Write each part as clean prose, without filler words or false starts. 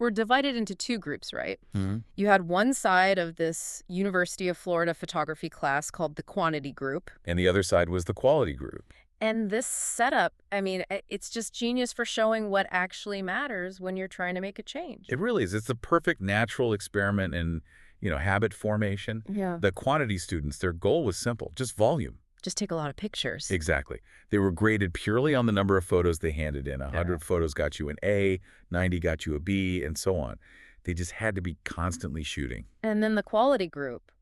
were divided into two groups, right? Hmm. You had one side of this University of Florida photography class called the quantity group. And the other side was the quality group. And this setup, I mean, it's just genius for showing what actually matters when you're trying to make a change. It really is. It's the perfect natural experiment in, habit formation. Yeah. The quantity students, their goal was simple, just volume. Just take a lot of pictures. Exactly. They were graded purely on the number of photos they handed in. 100 photos got you an A, 90 got you a B, and so on. They just had to be constantly shooting. And then the quality group,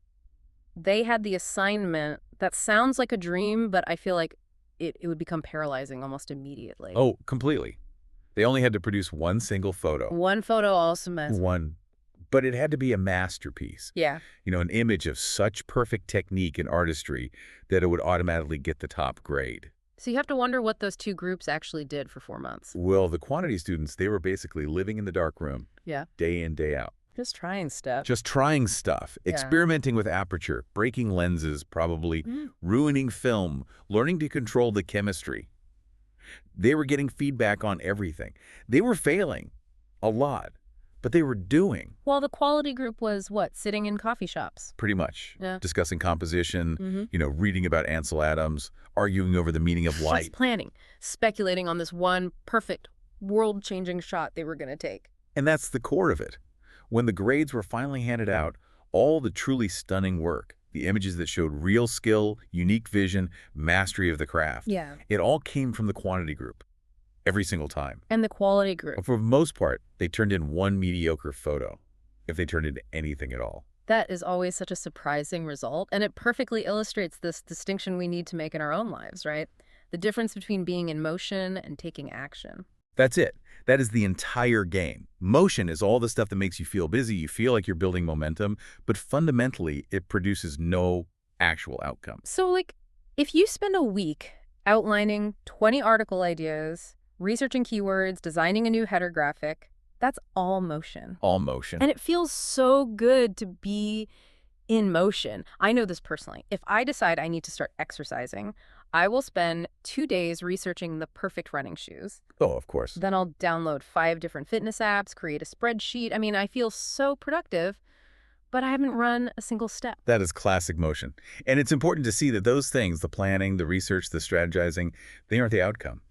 they had the assignment that sounds like a dream, but I feel like it would become paralyzing almost immediately. Oh, completely. They only had to produce one single photo. One photo all semester. One. But it had to be a masterpiece. Yeah. An image of such perfect technique and artistry that it would automatically get the top grade. So you have to wonder what those two groups actually did for 4 months. Well, the quantity students, they were basically living in the dark room. Yeah. Day in, day out. Just trying stuff. Just trying stuff, Yeah. experimenting with aperture, breaking lenses, probably ruining film, learning to control the chemistry. They were getting feedback on everything. They were failing a lot, but they were doing. Well, the quality group was what? Sitting in coffee shops. Pretty much. Yeah. Discussing composition, reading about Ansel Adams, arguing over the meaning of light. Just planning, speculating on this one perfect, world-changing shot they were going to take. And that's the core of it. When the grades were finally handed out, all the truly stunning work, the images that showed real skill, unique vision, mastery of the craft, it all came from the quantity group. Every single time. And the quality group. For the most part, they turned in one mediocre photo, if they turned in anything at all. That is always such a surprising result, and it perfectly illustrates this distinction we need to make in our own lives, right? The difference between being in motion and taking action. That's it. That is the entire game. Motion is all the stuff that makes you feel busy, you feel like you're building momentum, but fundamentally, it produces no actual outcome. So, if you spend a week outlining 20 article ideas, researching keywords, designing a new header graphic, that's all motion. All motion. And it feels so good to be in motion. I know this personally. If I decide I need to start exercising, I will spend 2 days researching the perfect running shoes. Oh, of course. Then I'll download 5 different fitness apps, create a spreadsheet. I mean, I feel so productive, but I haven't run a single step. That is classic motion. And it's important to see that those things, the planning, the research, the strategizing, they aren't the outcome.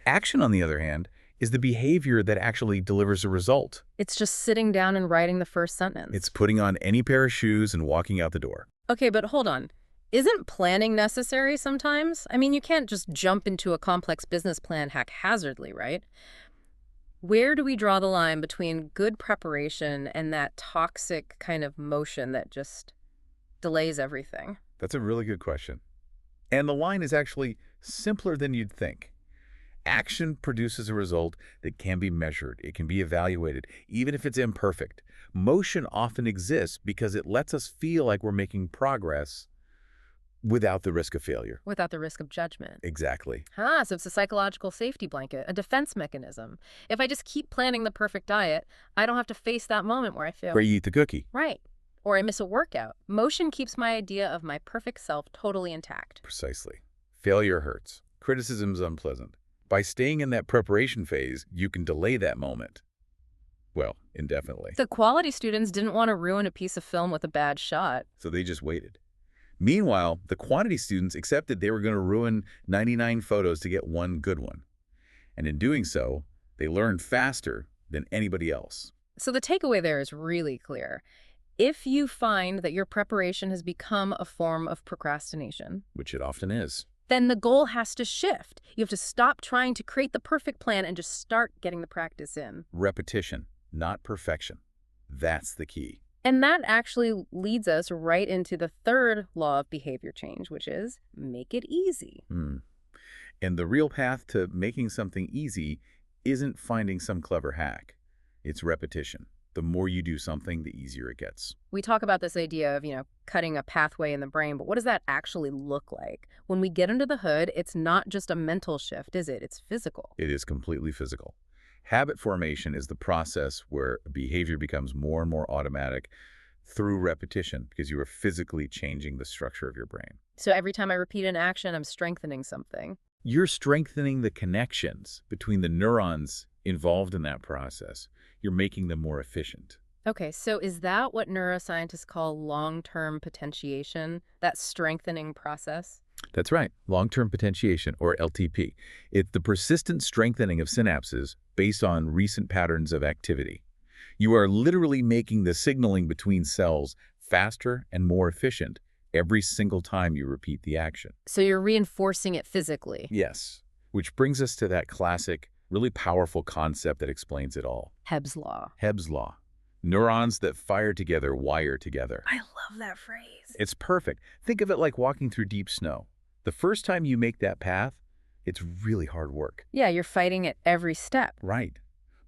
Action, on the other hand, is the behavior that actually delivers a result. It's just sitting down and writing the first sentence. It's putting on any pair of shoes and walking out the door. Okay, but hold on. Isn't planning necessary sometimes? I mean, you can't just jump into a complex business plan haphazardly, right? Where do we draw the line between good preparation and that toxic kind of motion that just delays everything? That's a really good question. And the line is actually simpler than you'd think. Action produces a result that can be measured. It can be evaluated, even if it's imperfect. Motion often exists because it lets us feel like we're making progress without the risk of failure. Without the risk of judgment. Exactly. So it's a psychological safety blanket, a defense mechanism. If I just keep planning the perfect diet, I don't have to face that moment where I fail. Where you eat the cookie. Right. Or I miss a workout. Motion keeps my idea of my perfect self totally intact. Precisely. Failure hurts. Criticism's unpleasant. By staying in that preparation phase, you can delay that moment. Well, indefinitely. The quality students didn't want to ruin a piece of film with a bad shot. So they just waited. Meanwhile, the quantity students accepted they were going to ruin 99 photos to get one good one. And in doing so, they learned faster than anybody else. So the takeaway there is really clear. If you find that your preparation has become a form of procrastination, Which it often is. then the goal has to shift. You have to stop trying to create the perfect plan and just start getting the practice in. Repetition, not perfection. That's the key. And that actually leads us right into the third law of behavior change, which is make it easy. And the real path to making something easy isn't finding some clever hack. It's repetition. The more you do something, the easier it gets. We talk about this idea of, cutting a pathway in the brain, but what does that actually look like? When we get under the hood, it's not just a mental shift, is it? It's physical. It is completely physical. Habit formation is the process where behavior becomes more and more automatic through repetition because you are physically changing the structure of your brain. So every time I repeat an action, I'm strengthening something. You're strengthening the connections between the neurons involved in that process. you're making them more efficient. Okay, so is that what neuroscientists call long-term potentiation, that strengthening process? That's right, long-term potentiation, or LTP. It's the persistent strengthening of synapses based on recent patterns of activity. You are literally making the signaling between cells faster and more efficient every single time you repeat the action. So you're reinforcing it physically. Yes, which brings us to that classic, really powerful concept that explains it all. Hebb's law. Hebb's law. Neurons that fire together wire together. I love that phrase. It's perfect. Think of it like walking through deep snow. The first time you make that path, it's really hard work. Yeah, you're fighting at every step. Right.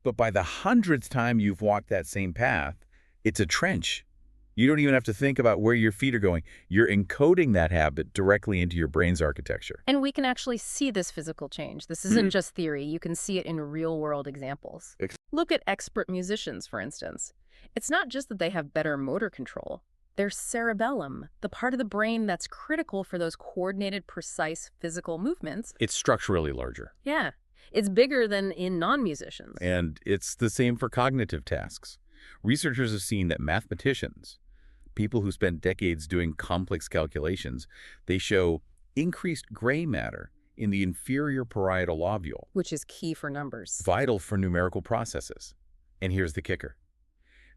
But by the 100th time you've walked that same path, it's a trench. You don't even have to think about where your feet are going. You're encoding that habit directly into your brain's architecture. And we can actually see this physical change. This isn't just theory. You can see it in real-world examples. Look at expert musicians, for instance. It's not just that they have better motor control. Their cerebellum, the part of the brain that's critical for those coordinated, precise physical movements. It's structurally larger. Yeah, it's bigger than in non-musicians. And it's the same for cognitive tasks. Researchers have seen that mathematicians, people who spend decades doing complex calculations, they show increased gray matter in the inferior parietal lobule, Which is key for numbers. vital for numerical processes. And here's the kicker.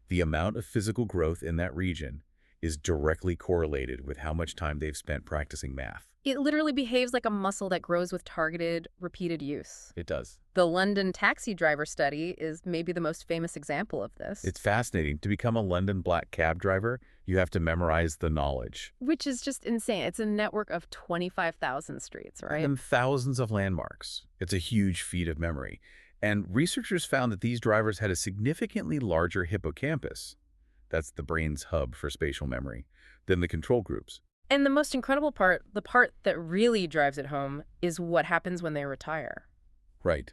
The amount of physical growth in that region is directly correlated with how much time they've spent practicing math. It literally behaves like a muscle that grows with targeted, repeated use. It does. The London taxi driver study is maybe the most famous example of this. It's fascinating. To become a London black cab driver, you have to memorize the knowledge. Which is just insane. It's a network of 25,000 streets, right? And thousands of landmarks. It's a huge feat of memory. And researchers found that these drivers had a significantly larger hippocampus, that's the brain's hub for spatial memory, than the control groups. And the most incredible part, the part that really drives it home, is what happens when they retire. Right.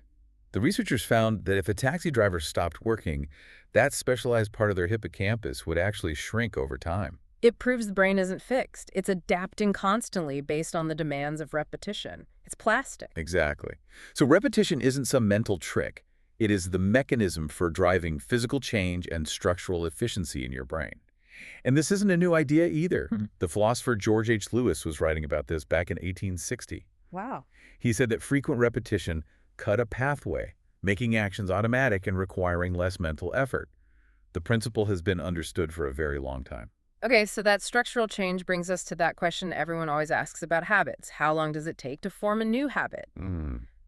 The researchers found that if a taxi driver stopped working, that specialized part of their hippocampus would actually shrink over time. It proves the brain isn't fixed. It's adapting constantly based on the demands of repetition. It's plastic. Exactly. So repetition isn't some mental trick. It is the mechanism for driving physical change and structural efficiency in your brain. And this isn't a new idea either. The philosopher George H. Lewis was writing about this back in 1860. Wow. He said that frequent repetition cut a pathway, making actions automatic and requiring less mental effort. The principle has been understood for a very long time. Okay, so that structural change brings us to that question everyone always asks about habits. How long does it take to form a new habit?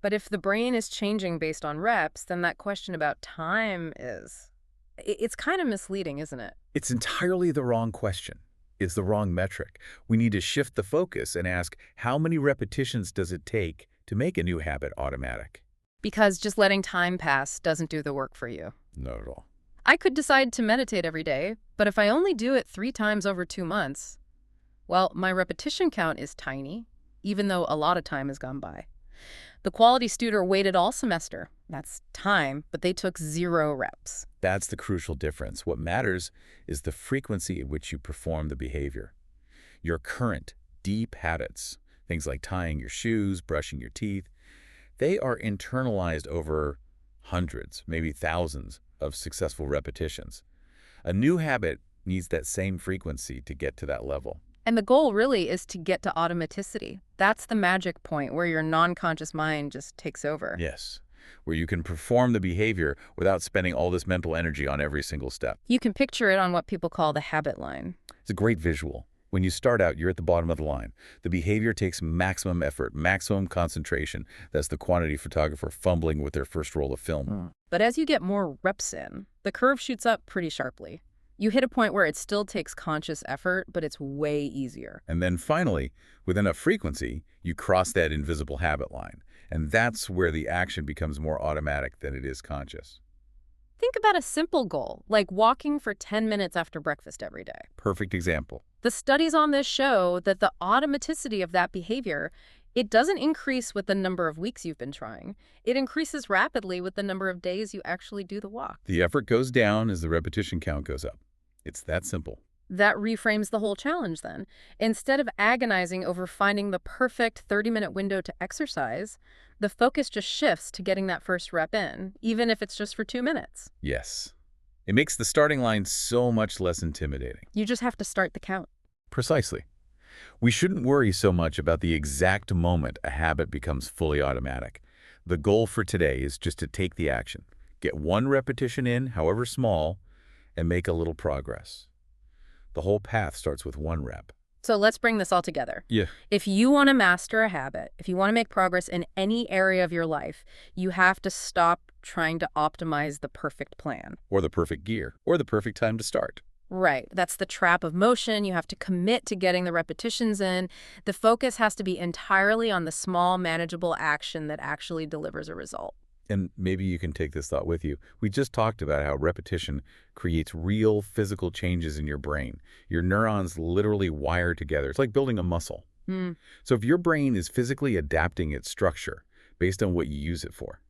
But if the brain is changing based on reps, then that question about time is... It's kind of misleading, isn't it? It's entirely the wrong question. It's the wrong metric. We need to shift the focus and ask, how many repetitions does it take to make a new habit automatic? Because just letting time pass doesn't do the work for you. Not at all. I could decide to meditate every day, but if I only do it 3 times over 2 months, well, my repetition count is tiny, even though a lot of time has gone by. The quality tutor waited all semester. That's time, but they took 0 reps. That's the crucial difference. What matters is the frequency at which you perform the behavior. Your current, deep habits, things like tying your shoes, brushing your teeth, they are internalized over hundreds, maybe thousands of successful repetitions. A new habit needs that same frequency to get to that level. And the goal really is to get to automaticity. That's the magic point where your non-conscious mind just takes over. Yes, where you can perform the behavior without spending all this mental energy on every single step. You can picture it on what people call the habit line. It's a great visual. When you start out, you're at the bottom of the line. The behavior takes maximum effort, maximum concentration. That's the quantity photographer fumbling with their first roll of film. But as you get more reps in, the curve shoots up pretty sharply. You hit a point where it still takes conscious effort, but it's way easier. And then finally, with enough frequency, you cross that invisible habit line. And that's where the action becomes more automatic than it is conscious. Think about a simple goal, like walking for 10 minutes after breakfast every day. Perfect example. The studies on this show that the automaticity of that behavior, it doesn't increase with the number of weeks you've been trying. It increases rapidly with the number of days you actually do the walk. The effort goes down as the repetition count goes up. It's that simple. That reframes the whole challenge then. Instead of agonizing over finding the perfect 30-minute window to exercise, the focus just shifts to getting that first rep in, even if it's just for 2 minutes. Yes. It makes the starting line so much less intimidating. You just have to start the count. Precisely. We shouldn't worry so much about the exact moment a habit becomes fully automatic. The goal for today is just to take the action, get one repetition in, however small, and make a little progress. The whole path starts with one rep. So let's bring this all together. Yeah. If you want to master a habit, if you want to make progress in any area of your life, you have to stop trying to optimize the perfect plan. Or the perfect gear, or the perfect time to start. Right. That's the trap of motion. You have to commit to getting the repetitions in. The focus has to be entirely on the small, manageable action that actually delivers a result. And maybe you can take this thought with you. We just talked about how repetition creates real physical changes in your brain. Your neurons literally wire together. It's like building a muscle. Hmm. So if your brain is physically adapting its structure based on what you use it for,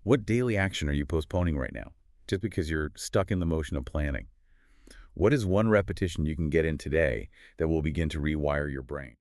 what daily action are you postponing right now just because you're stuck in the motion of planning? What is one repetition you can get in today that will begin to rewire your brain?